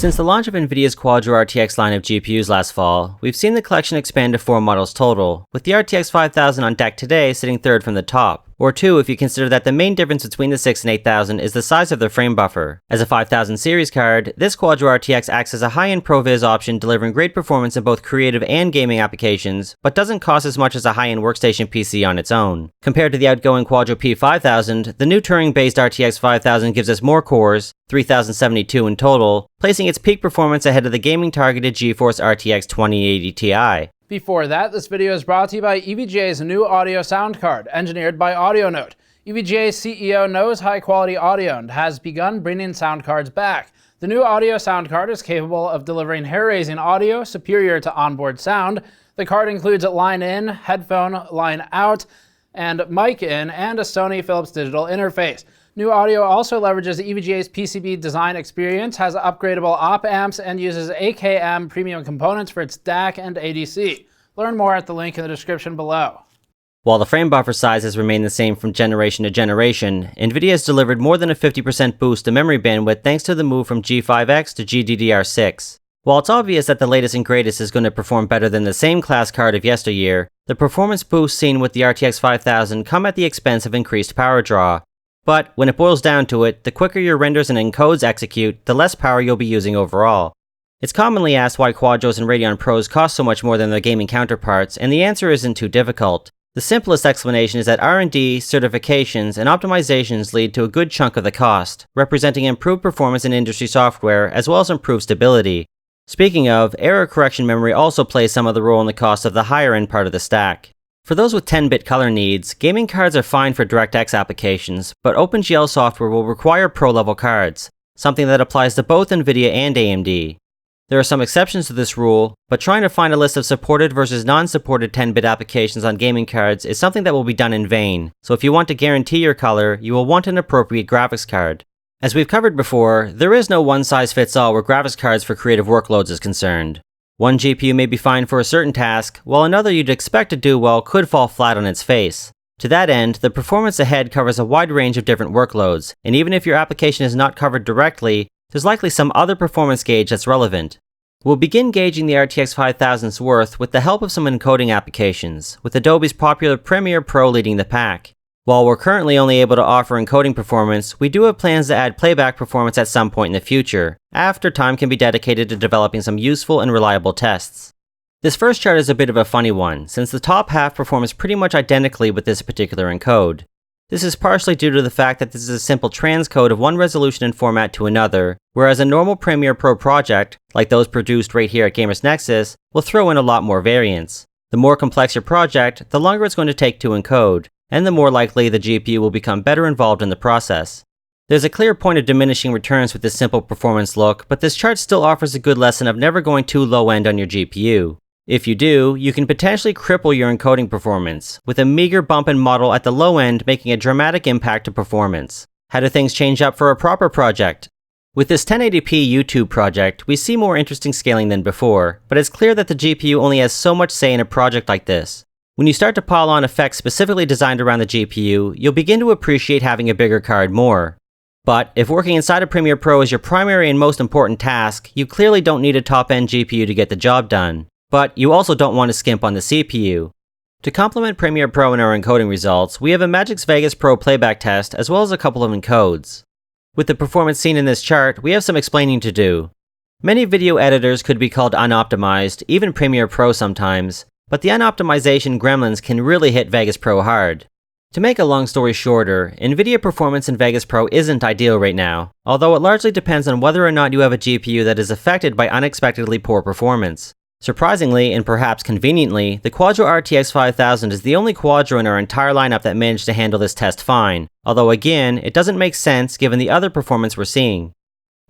Since the launch of NVIDIA's Quadro RTX line of GPUs last fall, we've seen the collection expand to 4 models total, with the RTX 5000 on deck today sitting third from the top, or 2 if you consider that the main difference between the 6000 and 8000 is the size of the frame buffer. As a 5000 series card, this Quadro RTX acts as a high-end ProViz option delivering great performance in both creative and gaming applications, but doesn't cost as much as a high-end workstation PC on its own. Compared to the outgoing Quadro P5000, the new Turing-based RTX 5000 gives us more cores, 3072 in total, placing its peak performance ahead of the gaming-targeted GeForce RTX 2080 Ti. Before that, this video is brought to you by EVGA's new audio sound card, engineered by AudioNote. EVGA's CEO knows high-quality audio and has begun bringing sound cards back. The new audio sound card is capable of delivering hair-raising audio superior to onboard sound. The card includes a line in, headphone line out, and mic in, and a Sony Philips digital interface. New audio also leverages EVGA's PCB design experience, has upgradable op amps, and uses AKM premium components for its DAC and ADC. Learn more at the link in the description below. While the frame buffer sizes remain the same from generation to generation, NVIDIA has delivered more than a 50% boost to memory bandwidth thanks to the move from G5X to GDDR6. While it's obvious that the latest and greatest is going to perform better than the same class card of yesteryear, the performance boosts seen with the RTX 5000 come at the expense of increased power draw. But when it boils down to it, the quicker your renders and encodes execute, the less power you'll be using overall. It's commonly asked why Quadros and Radeon Pros cost so much more than their gaming counterparts, and the answer isn't too difficult. The simplest explanation is that R&D, certifications, and optimizations lead to a good chunk of the cost, representing improved performance in industry software as well as improved stability. Speaking of, error correction memory also plays some of the role in the cost of the higher end part of the stack. For those with 10-bit color needs, gaming cards are fine for DirectX applications, but OpenGL software will require pro-level cards, something that applies to both NVIDIA and AMD. There are some exceptions to this rule, but trying to find a list of supported versus non-supported 10-bit applications on gaming cards is something that will be done in vain, so if you want to guarantee your color, you will want an appropriate graphics card. As we've covered before, there is no one-size-fits-all where graphics cards for creative workloads is concerned. One GPU may be fine for a certain task, while another you'd expect to do well could fall flat on its face. To that end, the performance ahead covers a wide range of different workloads, and even if your application is not covered directly, there's likely some other performance gauge that's relevant. We'll begin gauging the RTX 5000's worth with the help of some encoding applications, with Adobe's popular Premiere Pro leading the pack. While we're currently only able to offer encoding performance, we do have plans to add playback performance at some point in the future, after time can be dedicated to developing some useful and reliable tests. This first chart is a bit of a funny one, since the top half performs pretty much identically with this particular encode. This is partially due to the fact that this is a simple transcode of one resolution and format to another, whereas a normal Premiere Pro project, like those produced right here at Gamers Nexus, will throw in a lot more variance. The more complex your project, the longer it's going to take to encode, and the more likely the GPU will become better involved in the process. There's a clear point of diminishing returns with this simple performance look, but this chart still offers a good lesson of never going too low end on your GPU. If you do, you can potentially cripple your encoding performance, with a meager bump in model at the low end making a dramatic impact to performance. How do things change up for a proper project? With this 1080p YouTube project, we see more interesting scaling than before, but it's clear that the GPU only has so much say in a project like this. When you start to pile on effects specifically designed around the GPU, you'll begin to appreciate having a bigger card more. But if working inside of Premiere Pro is your primary and most important task, you clearly don't need a top-end GPU to get the job done. But you also don't want to skimp on the CPU. To complement Premiere Pro in our encoding results, we have a Magix Vegas Pro playback test as well as a couple of encodes. With the performance seen in this chart, we have some explaining to do. Many video editors could be called unoptimized, even Premiere Pro sometimes, but the unoptimization gremlins can really hit Vegas Pro hard. To make a long story shorter, NVIDIA performance in Vegas Pro isn't ideal right now, although it largely depends on whether or not you have a GPU that is affected by unexpectedly poor performance. Surprisingly, and perhaps conveniently, the Quadro RTX 5000 is the only Quadro in our entire lineup that managed to handle this test fine, although again, it doesn't make sense given the other performance we're seeing.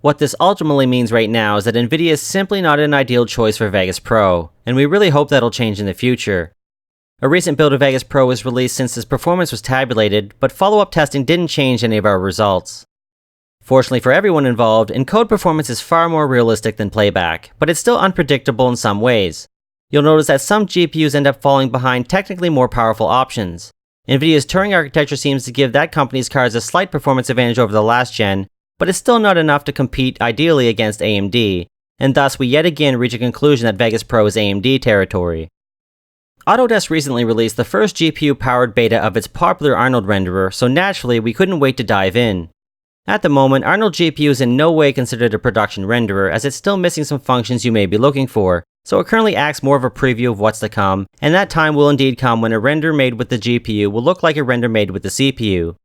What this ultimately means right now is that NVIDIA is simply not an ideal choice for Vegas Pro, and we really hope that'll change in the future. A recent build of Vegas Pro was released since its performance was tabulated, but follow-up testing didn't change any of our results. Fortunately for everyone involved, encode performance is far more realistic than playback, but it's still unpredictable in some ways. You'll notice that some GPUs end up falling behind technically more powerful options. NVIDIA's Turing architecture seems to give that company's cards a slight performance advantage over the last gen, but it's still not enough to compete ideally against AMD, and thus we yet again reach a conclusion that Vegas Pro is AMD territory. Autodesk recently released the first GPU-powered beta of its popular Arnold renderer, so naturally we couldn't wait to dive in. At the moment, Arnold Gpu is in no way considered a production renderer, as it's still missing some functions you may be looking for, so it currently acts more of a preview of what's to come, and that time will indeed come when a render made with the GPU will look like a render made with the CPU.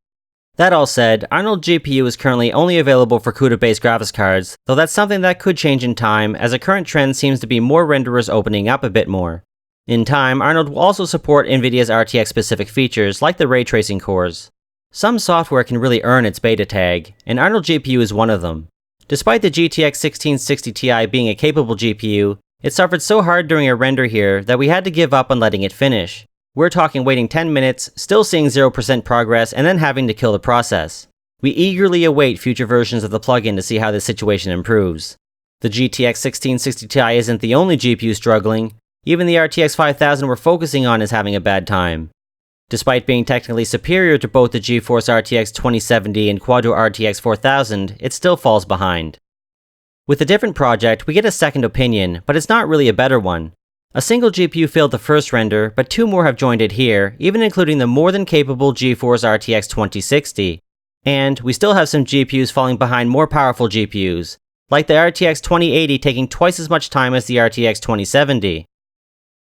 That all said, Arnold Gpu is currently only available for CUDA-based graphics cards, though that's something that could change in time, as a current trend seems to be more renderers opening up a bit more. In time, Arnold will also support NVIDIA's RTX-specific features, like the ray tracing cores. Some software can really earn its beta tag, and Arnold GPU is one of them. Despite the GTX 1660 Ti being a capable GPU, it suffered so hard during a render here that we had to give up on letting it finish. We're talking waiting 10 minutes, still seeing 0% progress, and then having to kill the process. We eagerly await future versions of the plugin to see how this situation improves. The GTX 1660 Ti isn't the only GPU struggling. Even the RTX 5000 we're focusing on is having a bad time. Despite being technically superior to both the GeForce RTX 2070 and Quadro RTX 4000, it still falls behind. With a different project, we get a second opinion, but it's not really a better one. A single GPU failed the first render, but two more have joined it here, even including the more than capable GeForce RTX 2060. And we still have some GPUs falling behind more powerful GPUs, like the RTX 2080 taking twice as much time as the RTX 2070.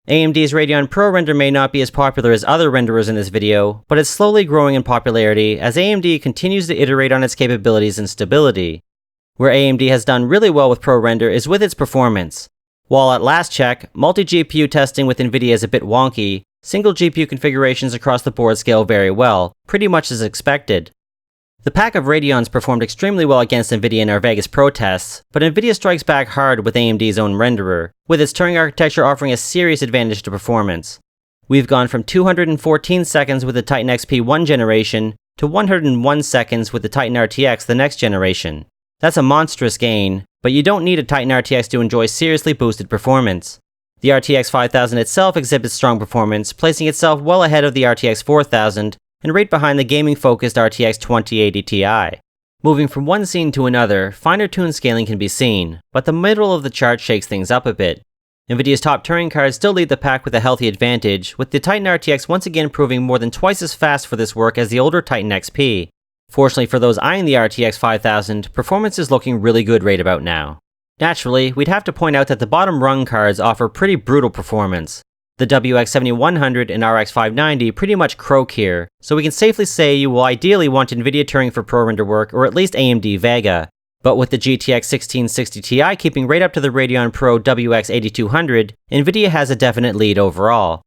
AMD's Radeon Pro Render may not be as popular as other renderers in this video, but it's slowly growing in popularity as AMD continues to iterate on its capabilities and stability. Where AMD has done really well with Pro Render is with its performance. While at last check, multi-GPU testing with NVIDIA is a bit wonky, single GPU configurations across the board scale very well, pretty much as expected. The pack of Radeons performed extremely well against NVIDIA in our Vegas Pro tests, but NVIDIA strikes back hard with AMD's own renderer, with its Turing architecture offering a serious advantage to performance. We've gone from 214 seconds with the Titan XP 1 generation to 101 seconds with the Titan RTX the next generation. That's a monstrous gain, but you don't need a Titan RTX to enjoy seriously boosted performance. The RTX 5000 itself exhibits strong performance, placing itself well ahead of the RTX 4000, and right behind the gaming-focused RTX 2080 Ti. Moving from one scene to another, finer-tuned scaling can be seen, but the middle of the chart shakes things up a bit. NVIDIA's top Turing cards still lead the pack with a healthy advantage, with the Titan RTX once again proving more than twice as fast for this work as the older Titan XP. Fortunately for those eyeing the RTX 5000, performance is looking really good right about now. Naturally, we'd have to point out that the bottom rung cards offer pretty brutal performance. The WX 7100 and RX 590 pretty much croak here, so we can safely say you will ideally want NVIDIA Turing for Pro Render work or at least AMD Vega. But with the GTX 1660 Ti keeping right up to the Radeon Pro WX 8200, NVIDIA has a definite lead overall.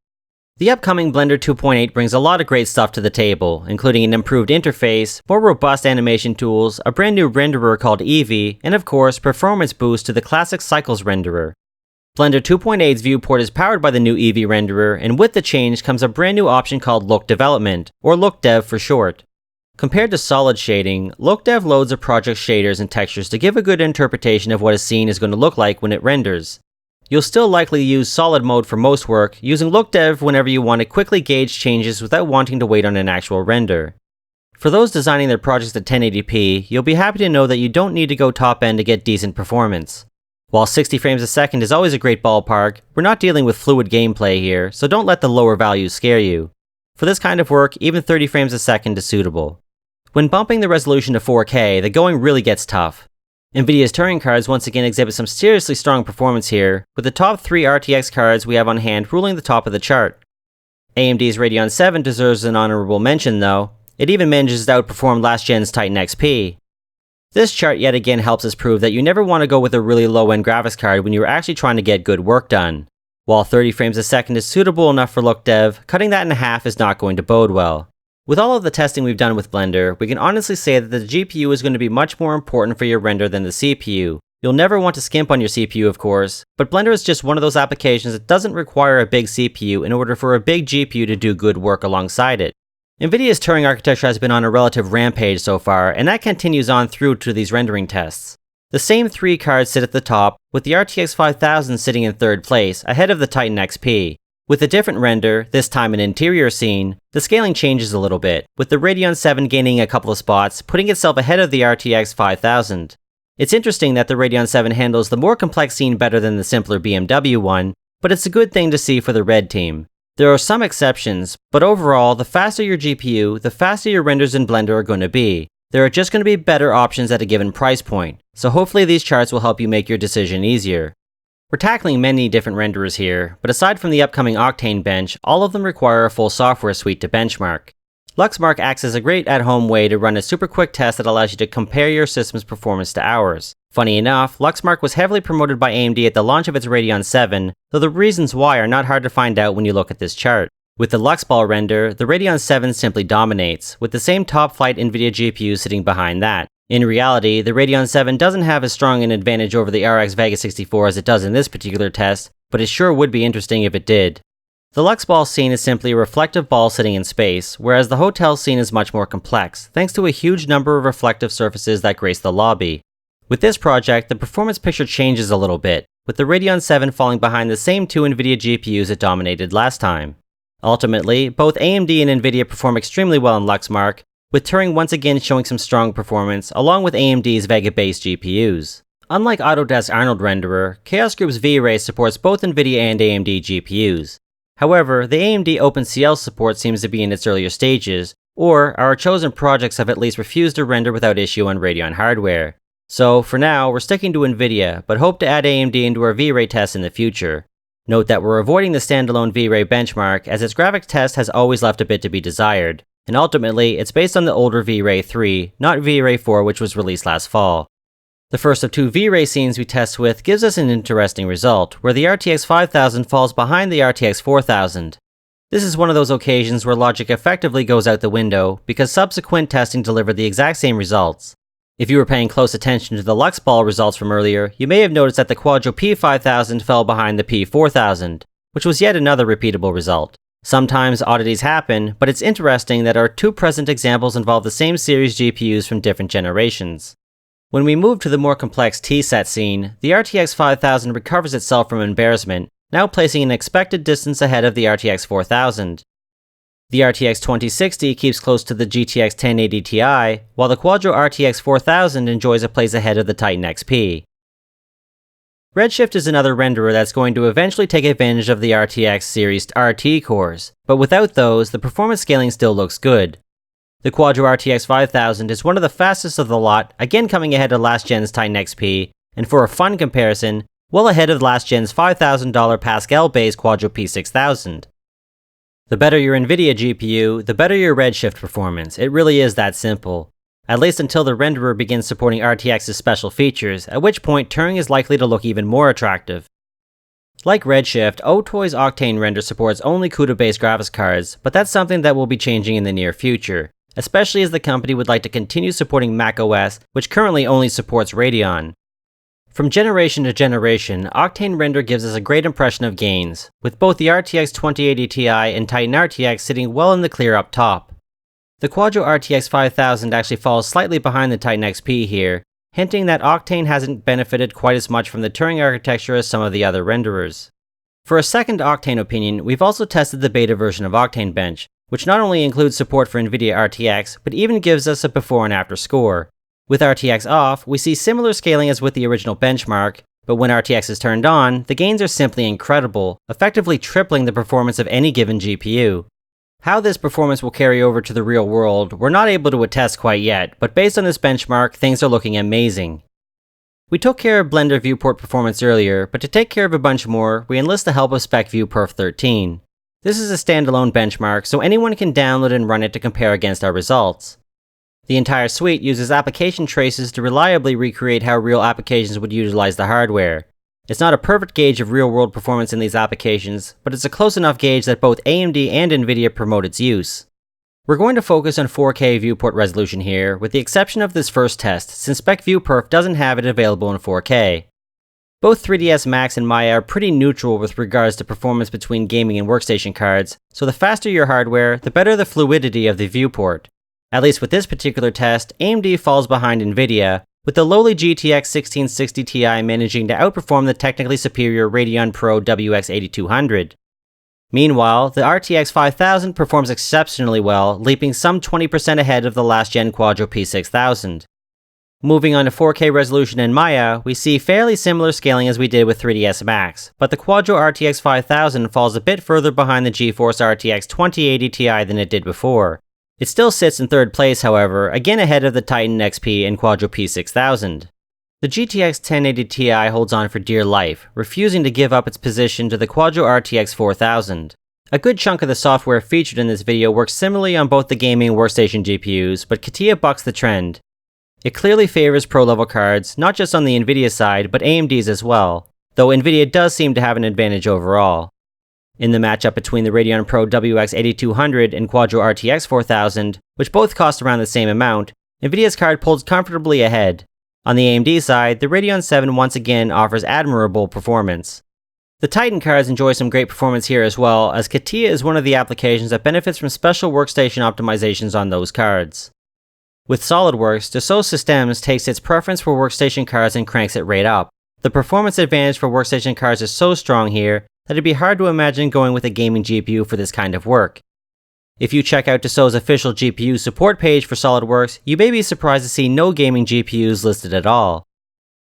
The upcoming Blender 2.8 brings a lot of great stuff to the table, including an improved interface, more robust animation tools, a brand new renderer called Eevee, and of course, performance boost to the classic Cycles renderer. Blender 2.8's Viewport is powered by the new Eevee renderer, and with the change comes a brand new option called Look Development, or Look Dev for short. Compared to solid shading, Look Dev loads a project's shaders and textures to give a good interpretation of what a scene is going to look like when it renders. You'll still likely use solid mode for most work, using Look Dev whenever you want to quickly gauge changes without wanting to wait on an actual render. For those designing their projects at 1080p, you'll be happy to know that you don't need to go top end to get decent performance. While 60 frames a second is always a great ballpark, we're not dealing with fluid gameplay here, so don't let the lower values scare you. For this kind of work, even 30 frames a second is suitable. When bumping the resolution to 4K, the going really gets tough. NVIDIA's Turing cards once again exhibit some seriously strong performance here, with the top 3 RTX cards we have on hand ruling the top of the chart. AMD's Radeon 7 deserves an honorable mention though. It even manages to outperform last gen's Titan XP. This chart yet again helps us prove that you never want to go with a really low-end graphics card when you're actually trying to get good work done. While 30 frames a second is suitable enough for Look Dev, cutting that in half is not going to bode well. With all of the testing we've done with Blender, we can honestly say that the GPU is going to be much more important for your render than the CPU. You'll never want to skimp on your CPU of course, but Blender is just one of those applications that doesn't require a big CPU in order for a big GPU to do good work alongside it. NVIDIA's Turing architecture has been on a relative rampage so far, and that continues on through to these rendering tests. The same 3 cards sit at the top, with the RTX 5000 sitting in 3rd place, ahead of the Titan XP. With a different render, this time an interior scene, the scaling changes a little bit, with the Radeon 7 gaining a couple of spots, putting itself ahead of the RTX 5000. It's interesting that the Radeon 7 handles the more complex scene better than the simpler BMW one, but it's a good thing to see for the Red team. There are some exceptions, but overall, the faster your GPU, the faster your renders in Blender are going to be. There are just going to be better options at a given price point, so hopefully these charts will help you make your decision easier. We're tackling many different renderers here, but aside from the upcoming Octane bench, all of them require a full software suite to benchmark. LuxMark acts as a great at-home way to run a super quick test that allows you to compare your system's performance to ours. Funny enough, LuxMark was heavily promoted by AMD at the launch of its Radeon 7, though the reasons why are not hard to find out when you look at this chart. With the Luxball render, the Radeon 7 simply dominates, with the same top-flight NVIDIA GPU sitting behind that. In reality, the Radeon 7 doesn't have as strong an advantage over the RX Vegas 64 as it does in this particular test, but it sure would be interesting if it did. The Luxball scene is simply a reflective ball sitting in space, whereas the hotel scene is much more complex, thanks to a huge number of reflective surfaces that grace the lobby. With this project, the performance picture changes a little bit, with the Radeon 7 falling behind the same two NVIDIA GPUs it dominated last time. Ultimately, both AMD and NVIDIA perform extremely well in LuxMark, with Turing once again showing some strong performance, along with AMD's Vega-based GPUs. Unlike Autodesk Arnold Renderer, Chaos Group's V-Ray supports both NVIDIA and AMD GPUs. However, the AMD OpenCL support seems to be in its earlier stages, or our chosen projects have at least refused to render without issue on Radeon hardware. So, for now, we're sticking to NVIDIA, but hope to add AMD into our V-Ray tests in the future. Note that we're avoiding the standalone V-Ray benchmark, as its graphics test has always left a bit to be desired. And ultimately, it's based on the older V-Ray 3, not V-Ray 4 which was released last fall. The first of two V-Ray scenes we test with gives us an interesting result, where the RTX 5000 falls behind the RTX 4000. This is one of those occasions where logic effectively goes out the window, because subsequent testing delivered the exact same results. If you were paying close attention to the Luxball results from earlier, you may have noticed that the Quadro P5000 fell behind the P4000, which was yet another repeatable result. Sometimes oddities happen, but it's interesting that our two present examples involve the same series GPUs from different generations. When we move to the more complex T-set scene, the RTX 5000 recovers itself from embarrassment, now placing an expected distance ahead of the RTX 4000. The RTX 2060 keeps close to the GTX 1080 Ti, while the Quadro RTX 4000 enjoys a place ahead of the Titan XP. Redshift is another renderer that's going to eventually take advantage of the RTX series RT cores, but without those, the performance scaling still looks good. The Quadro RTX 5000 is one of the fastest of the lot, again coming ahead of last gen's Titan XP, and for a fun comparison, well ahead of last gen's $5,000 Pascal-based Quadro P6000. The better your NVIDIA GPU, the better your Redshift performance. It really is that simple. At least until the renderer begins supporting RTX's special features, at which point Turing is likely to look even more attractive. Like Redshift, Otoy's Octane render supports only CUDA-based graphics cards, but that's something that will be changing in the near future, especially as the company would like to continue supporting macOS, which currently only supports Radeon. From generation to generation, Octane Render gives us a great impression of gains, with both the RTX 2080 Ti and Titan RTX sitting well in the clear up top. The Quadro RTX 5000 actually falls slightly behind the Titan XP here, hinting that Octane hasn't benefited quite as much from the Turing architecture as some of the other renderers. For a second Octane opinion, we've also tested the beta version of Octane Bench, which not only includes support for NVIDIA RTX, but even gives us a before and after score. With RTX off, we see similar scaling as with the original benchmark, but when RTX is turned on, the gains are simply incredible, effectively tripling the performance of any given GPU. How this performance will carry over to the real world, we're not able to attest quite yet, but based on this benchmark, things are looking amazing. We took care of Blender Viewport performance earlier, but to take care of a bunch more, we enlist the help of Spec Viewperf 13. This is a standalone benchmark, so anyone can download and run it to compare against our results. The entire suite uses application traces to reliably recreate how real applications would utilize the hardware. It's not a perfect gauge of real-world performance in these applications, but it's a close enough gauge that both AMD and NVIDIA promote its use. We're going to focus on 4K viewport resolution here, with the exception of this first test, since Spec Viewperf doesn't have it available in 4K. Both 3ds Max and Maya are pretty neutral with regards to performance between gaming and workstation cards, so the faster your hardware, the better the fluidity of the viewport. At least with this particular test, AMD falls behind NVIDIA, with the lowly GTX 1660 Ti managing to outperform the technically superior Radeon Pro WX 8200. Meanwhile, the RTX 5000 performs exceptionally well, leaping some 20% ahead of the last-gen Quadro P6000. Moving on to 4K resolution in Maya, we see fairly similar scaling as we did with 3ds Max, but the Quadro RTX 5000 falls a bit further behind the GeForce RTX 2080 Ti than it did before. It still sits in third place, however, again ahead of the Titan XP and Quadro P6000. The GTX 1080 Ti holds on for dear life, refusing to give up its position to the Quadro RTX 4000. A good chunk of the software featured in this video works similarly on both the gaming and workstation GPUs, but CATIA bucks the trend. It clearly favors pro-level cards, not just on the Nvidia side, but AMD's as well, though Nvidia does seem to have an advantage overall. In the matchup between the Radeon Pro WX 8200 and Quadro RTX 4000, which both cost around the same amount, Nvidia's card pulls comfortably ahead. On the AMD side, the Radeon 7 once again offers admirable performance. The Titan cards enjoy some great performance here as well, as CATIA is one of the applications that benefits from special workstation optimizations on those cards. With SolidWorks, Dassault Systems takes its preference for workstation cards and cranks it right up. The performance advantage for workstation cards is so strong here that it'd be hard to imagine going with a gaming GPU for this kind of work. If you check out Dassault's official GPU support page for SolidWorks, you may be surprised to see no gaming GPUs listed at all.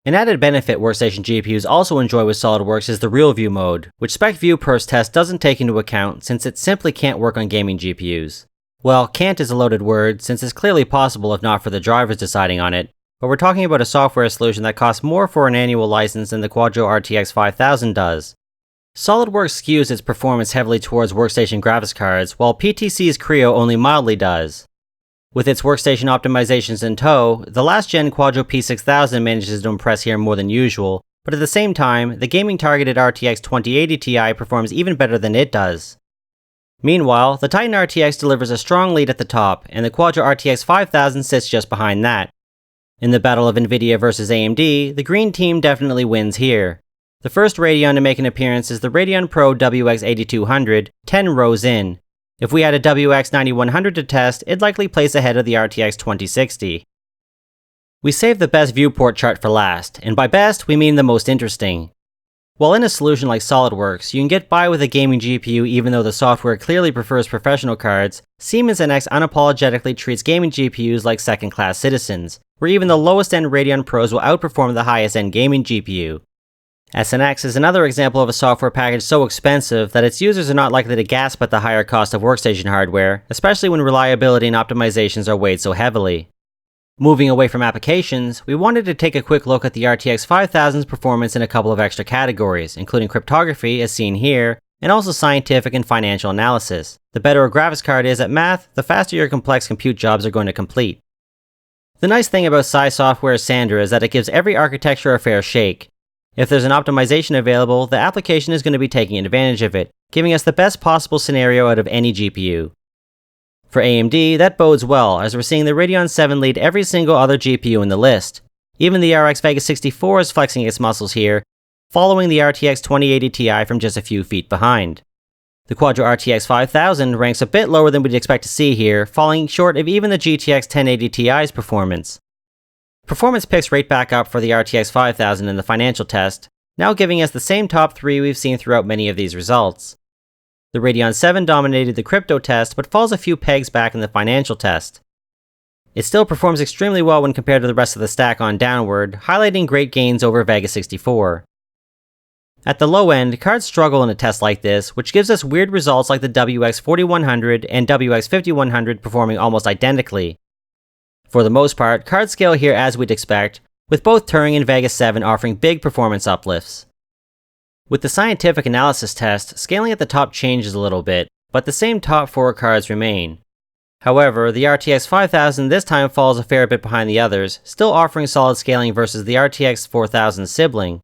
An added benefit workstation GPUs also enjoy with SolidWorks is the Real View mode, which Spec Viewport's test doesn't take into account since it simply can't work on gaming GPUs. Well, can't is a loaded word since it's clearly possible if not for the drivers deciding on it, but we're talking about a software solution that costs more for an annual license than the Quadro RTX 5000 does. SolidWorks skews its performance heavily towards workstation graphics cards, while PTC's Creo only mildly does. With its workstation optimizations in tow, the last-gen Quadro P6000 manages to impress here more than usual, but at the same time, the gaming-targeted RTX 2080 Ti performs even better than it does. Meanwhile, the Titan RTX delivers a strong lead at the top, and the Quadro RTX 5000 sits just behind that. In the battle of Nvidia versus AMD, the green team definitely wins here. The first Radeon to make an appearance is the Radeon Pro WX 8200, 10 rows in. If we had a WX 9100 to test, it'd likely place ahead of the RTX 2060. We saved the best viewport chart for last, and by best, we mean the most interesting. While in a solution like SolidWorks, you can get by with a gaming GPU even though the software clearly prefers professional cards, Siemens NX unapologetically treats gaming GPUs like second-class citizens, where even the lowest-end Radeon Pros will outperform the highest-end gaming GPU. SNX is another example of a software package so expensive that its users are not likely to gasp at the higher cost of workstation hardware, especially when reliability and optimizations are weighed so heavily. Moving away from applications, we wanted to take a quick look at the RTX 5000's performance in a couple of extra categories, including cryptography, as seen here, and also scientific and financial analysis. The better a graphics card is at math, the faster your complex compute jobs are going to complete. The nice thing about SiSoft Sandra is that it gives every architecture a fair shake. If there's an optimization available, the application is going to be taking advantage of it, giving us the best possible scenario out of any GPU. For AMD, that bodes well, as we're seeing the Radeon 7 lead every single other GPU in the list. Even the RX Vegas 64 is flexing its muscles here, following the RTX 2080 Ti from just a few feet behind. The Quadro RTX 5000 ranks a bit lower than we'd expect to see here, falling short of even the GTX 1080 Ti's performance. Performance picks right back up for the RTX 5000 in the financial test, now giving us the same top 3 we've seen throughout many of these results. The Radeon 7 dominated the crypto test, but falls a few pegs back in the financial test. It still performs extremely well when compared to the rest of the stack on downward, highlighting great gains over Vegas 64. At the low end, cards struggle in a test like this, which gives us weird results like the WX 4100 and WX 5100 performing almost identically. For the most part, cards scale here as we'd expect, with both Turing and Vegas 7 offering big performance uplifts. With the scientific analysis test, scaling at the top changes a little bit, but the same top 4 cards remain. However, the RTX 5000 this time falls a fair bit behind the others, still offering solid scaling versus the RTX 4000 sibling.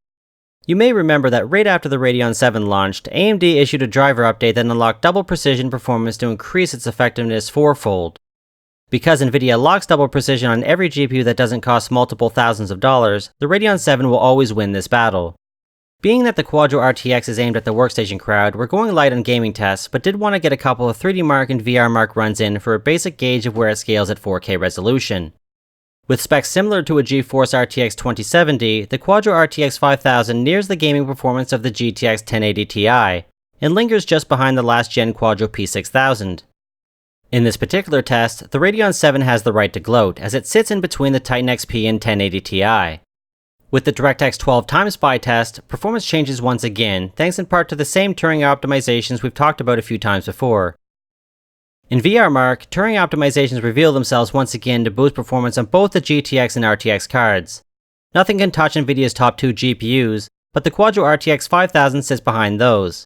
You may remember that right after the Radeon 7 launched, AMD issued a driver update that unlocked double precision performance to increase its effectiveness 4-fold. Because Nvidia locks double precision on every GPU that doesn't cost multiple thousands of dollars, the Radeon 7 will always win this battle. Being that the Quadro RTX is aimed at the workstation crowd, we're going light on gaming tests, but did want to get a couple of 3DMark and VRMark runs in for a basic gauge of where it scales at 4K resolution. With specs similar to a GeForce RTX 2070, the Quadro RTX 5000 nears the gaming performance of the GTX 1080 Ti. and lingers just behind the last-gen Quadro P6000. In this particular test, the Radeon 7 has the right to gloat, as it sits in between the Titan XP and 1080 Ti. With the DirectX 12 time spy test, performance changes once again, thanks in part to the same Turing optimizations we've talked about a few times before. In VRMark, Turing optimizations reveal themselves once again to boost performance on both the GTX and RTX cards. Nothing can touch Nvidia's top two GPUs, but the Quadro RTX 5000 sits behind those.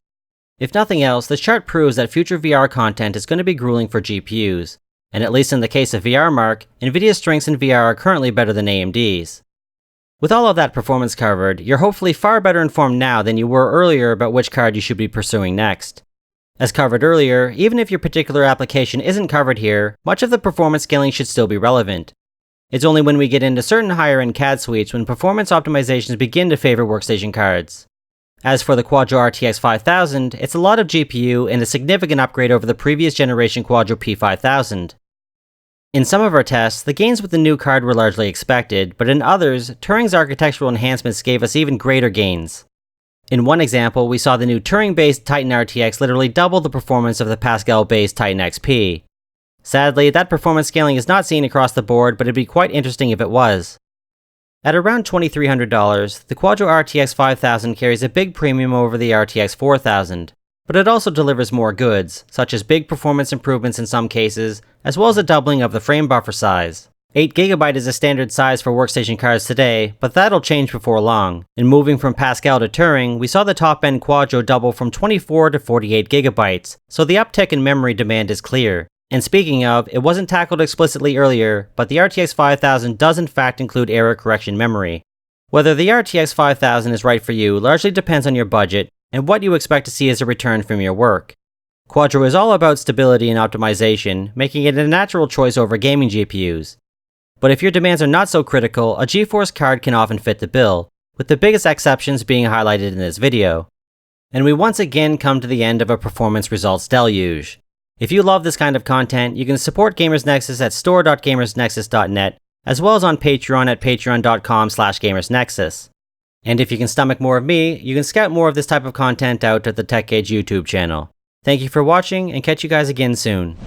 If nothing else, this chart proves that future VR content is going to be grueling for GPUs, and at least in the case of VRMark, Nvidia's strengths in VR are currently better than AMD's. With all of that performance covered, you're hopefully far better informed now than you were earlier about which card you should be pursuing next. As covered earlier, even if your particular application isn't covered here, much of the performance scaling should still be relevant. It's only when we get into certain higher-end CAD suites when performance optimizations begin to favor workstation cards. As for the Quadro RTX 5000, it's a lot of GPU and a significant upgrade over the previous generation Quadro P5000. In some of our tests, the gains with the new card were largely expected, but in others, Turing's architectural enhancements gave us even greater gains. In one example, we saw the new Turing-based Titan RTX literally double the performance of the Pascal-based Titan XP. Sadly, that performance scaling is not seen across the board, but it'd be quite interesting if it was. At around $2,300, the Quadro RTX 5000 carries a big premium over the RTX 4000. But it also delivers more goods, such as big performance improvements in some cases, as well as a doubling of the frame buffer size. 8GB is a standard size for workstation cards today, but that'll change before long. In moving from Pascal to Turing, we saw the top-end Quadro double from 24 to 48GB, so the uptick in memory demand is clear. And speaking of, it wasn't tackled explicitly earlier, but the RTX 5000 does in fact include error correction memory. Whether the RTX 5000 is right for you largely depends on your budget, and what you expect to see as a return from your work. Quadro is all about stability and optimization, making it a natural choice over gaming GPUs. But if your demands are not so critical, a GeForce card can often fit the bill, with the biggest exceptions being highlighted in this video. And we once again come to the end of a performance results deluge. If you love this kind of content, you can support Gamers Nexus at store.gamersnexus.net, as well as on Patreon at patreon.com/gamersnexus. And if you can stomach more of me, you can scout more of this type of content out at the Techgage YouTube channel. Thank you for watching, and catch you guys again soon.